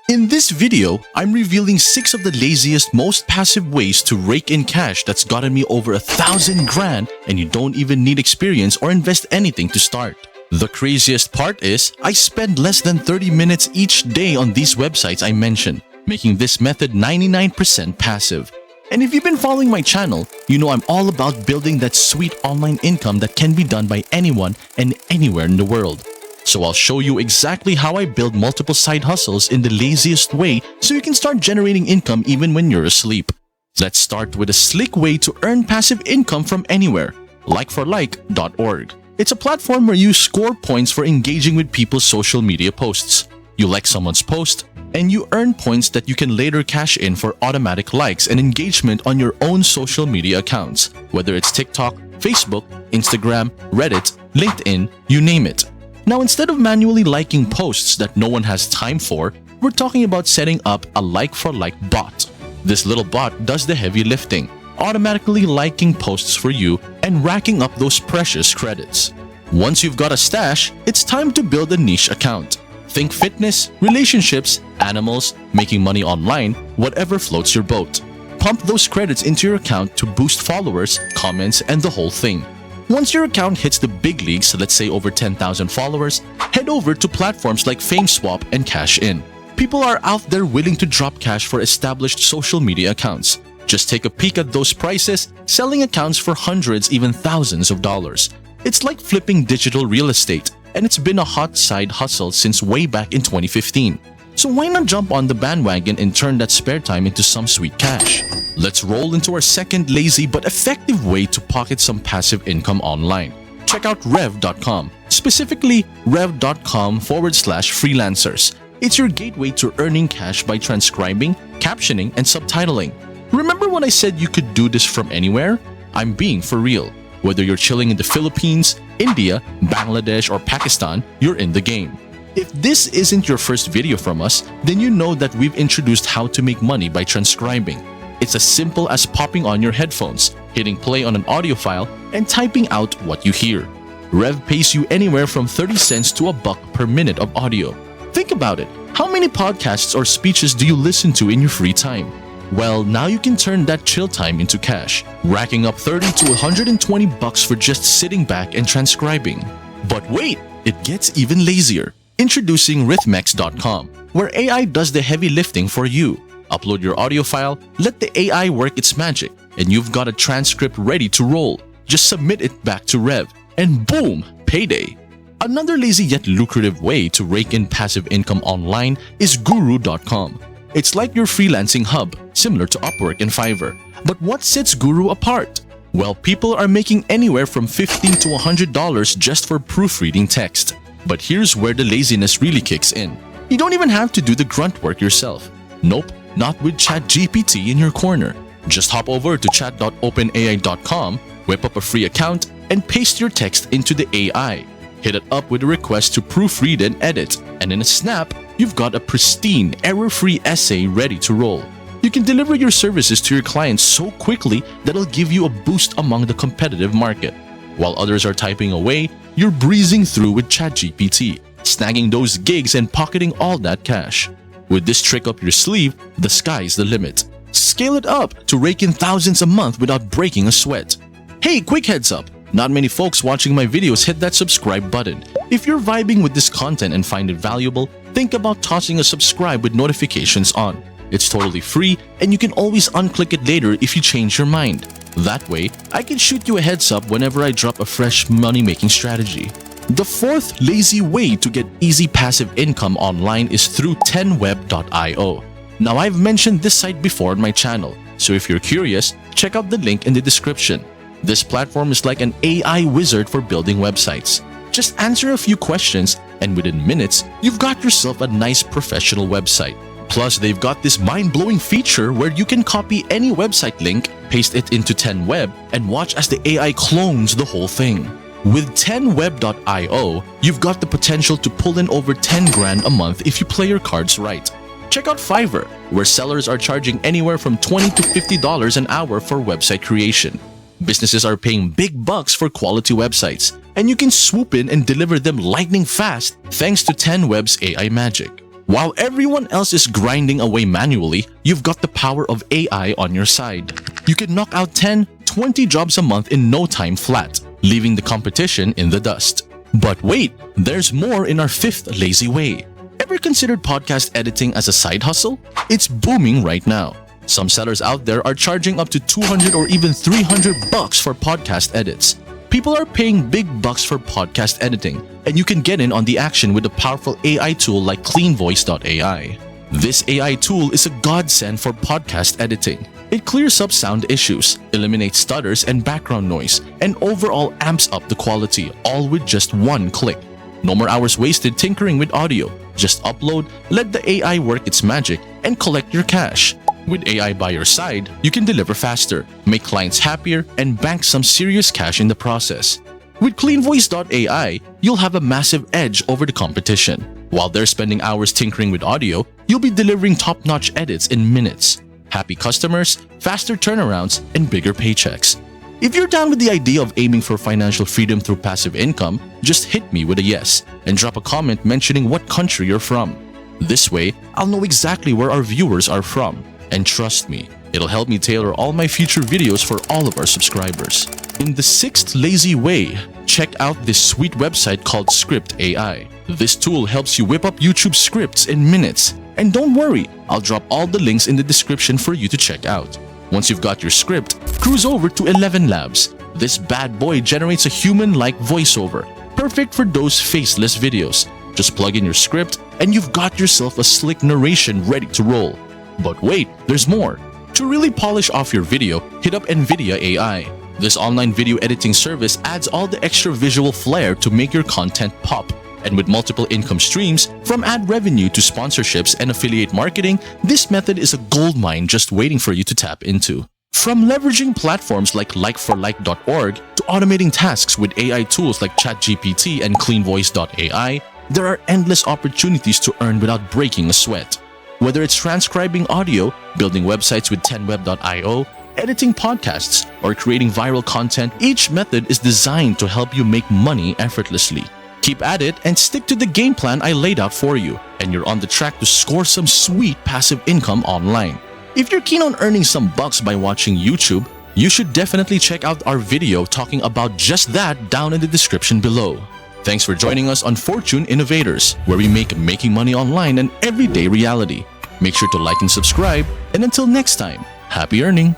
In this video, I'm revealing 6 of the laziest, most passive ways to rake in cash that's gotten me over 1,000 grand and you don't even need experience or invest anything to start. The craziest part is, I spend less than 30 minutes each day on these websites I mentioned, making this method 99% passive. And if you've been following my channel, you know I'm all about building that sweet online income that can be done by anyone and anywhere in the world. So I'll show you exactly how I build multiple side hustles in the laziest way so you can start generating income even when you're asleep. Let's start with a slick way to earn passive income from anywhere, likeforlike.org. It's a platform where you score points for engaging with people's social media posts. You like someone's post, and you earn points that you can later cash in for automatic likes and engagement on your own social media accounts, whether it's TikTok, Facebook, Instagram, Reddit, LinkedIn, you name it. Now, instead of manually liking posts that no one has time for, we're talking about setting up a like-for-like bot. This little bot does the heavy lifting, automatically liking posts for you and racking up those precious credits. Once you've got a stash, it's time to build a niche account. Think fitness, relationships, animals, making money online, whatever floats your boat. Pump those credits into your account to boost followers, comments, and the whole thing. Once your account hits the big leagues, let's say over 10,000 followers, head over to platforms like FameSwap and cash in. People are out there willing to drop cash for established social media accounts. Just take a peek at those prices, selling accounts for hundreds, even thousands of dollars. It's like flipping digital real estate, and it's been a hot side hustle since way back in 2015. So why not jump on the bandwagon and turn that spare time into some sweet cash? Let's roll into our second lazy but effective way to pocket some passive income online. Check out rev.com, specifically rev.com/freelancers. It's your gateway to earning cash by transcribing, captioning, and subtitling. Remember when I said you could do this from anywhere? I'm being for real. Whether you're chilling in the Philippines, India, Bangladesh, or Pakistan, you're in the game. If this isn't your first video from us, then you know that we've introduced how to make money by transcribing. It's as simple as popping on your headphones, hitting play on an audio file, and typing out what you hear. Rev pays you anywhere from 30 cents to $1 per minute of audio. Think about it. How many podcasts or speeches do you listen to in your free time? Well, now you can turn that chill time into cash, racking up $30 to $120 for just sitting back and transcribing. But wait, it gets even lazier. Introducing Rhythmex.com, where AI does the heavy lifting for you. Upload your audio file, let the AI work its magic, and you've got a transcript ready to roll. Just submit it back to Rev, and boom, payday. Another lazy yet lucrative way to rake in passive income online is Guru.com. It's like your freelancing hub, similar to Upwork and Fiverr. But what sets Guru apart? Well, people are making anywhere from $50 to $100 just for proofreading text. But here's where the laziness really kicks in. You don't even have to do the grunt work yourself. Nope, not with ChatGPT in your corner. Just hop over to chat.openai.com, whip up a free account, and paste your text into the AI. Hit it up with a request to proofread and edit, and in a snap, you've got a pristine, error-free essay ready to roll. You can deliver your services to your clients so quickly that it'll give you a boost among the competitive market. While others are typing away, you're breezing through with ChatGPT, snagging those gigs and pocketing all that cash. With this trick up your sleeve, the sky's the limit. Scale it up to rake in thousands a month without breaking a sweat. Hey, quick heads up! Not many folks watching my videos hit that subscribe button. If you're vibing with this content and find it valuable, think about tossing a subscribe with notifications on. It's totally free, and you can always unclick it later if you change your mind. That way, I can shoot you a heads up whenever I drop a fresh money-making strategy. The fourth lazy way to get easy passive income online is through 10web.io. Now, I've mentioned this site before on my channel, so if you're curious, check out the link in the description. This platform is like an AI wizard for building websites. Just answer a few questions, and within minutes, you've got yourself a nice professional website. Plus, they've got this mind-blowing feature where you can copy any website link, paste it into 10web, and watch as the AI clones the whole thing. With 10web.io, you've got the potential to pull in over 10 grand a month if you play your cards right. Check out Fiverr, where sellers are charging anywhere from $20 to $50 an hour for website creation. Businesses are paying big bucks for quality websites, and you can swoop in and deliver them lightning fast thanks to 10web's AI magic. While everyone else is grinding away manually, you've got the power of AI on your side. You can knock out 10, 20 jobs a month in no time flat, leaving the competition in the dust. But wait, there's more in our fifth lazy way. Ever considered podcast editing as a side hustle? It's booming right now. Some sellers out there are charging up to $200 or even $300 for podcast edits. People are paying big bucks for podcast editing, and you can get in on the action with a powerful AI tool like cleanvoice.ai. This AI tool is a godsend for podcast editing. It clears up sound issues, eliminates stutters and background noise, and overall amps up the quality, all with just one click. No more hours wasted tinkering with audio. Just upload, let the AI work its magic, and collect your cash. With AI by your side, you can deliver faster, make clients happier, and bank some serious cash in the process. With cleanvoice.ai, you'll have a massive edge over the competition. While they're spending hours tinkering with audio, you'll be delivering top-notch edits in minutes. Happy customers, faster turnarounds, and bigger paychecks. If you're down with the idea of aiming for financial freedom through passive income, just hit me with a yes and drop a comment mentioning what country you're from. This way, I'll know exactly where our viewers are from. And trust me, it'll help me tailor all my future videos for all of our subscribers. In the sixth lazy way, check out this sweet website called Script AI. This tool helps you whip up YouTube scripts in minutes. And don't worry, I'll drop all the links in the description for you to check out. Once you've got your script, cruise over to 11 Labs. This bad boy generates a human-like voiceover, perfect for those faceless videos. Just plug in your script and you've got yourself a slick narration ready to roll. But wait, there's more. To really polish off your video, hit up NVIDIA AI. This online video editing service adds all the extra visual flair to make your content pop. And with multiple income streams, from ad revenue to sponsorships and affiliate marketing, this method is a goldmine just waiting for you to tap into. From leveraging platforms like likeforlike.org to automating tasks with AI tools like ChatGPT and cleanvoice.ai, there are endless opportunities to earn without breaking a sweat. Whether it's transcribing audio, building websites with 10web.io, editing podcasts, or creating viral content, each method is designed to help you make money effortlessly. Keep at it and stick to the game plan I laid out for you, and you're on the track to score some sweet passive income online. If you're keen on earning some bucks by watching YouTube, you should definitely check out our video talking about just that down in the description below. Thanks for joining us on Fortune Innovators, where we make making money online an everyday reality. Make sure to like and subscribe, and until next time, happy earning!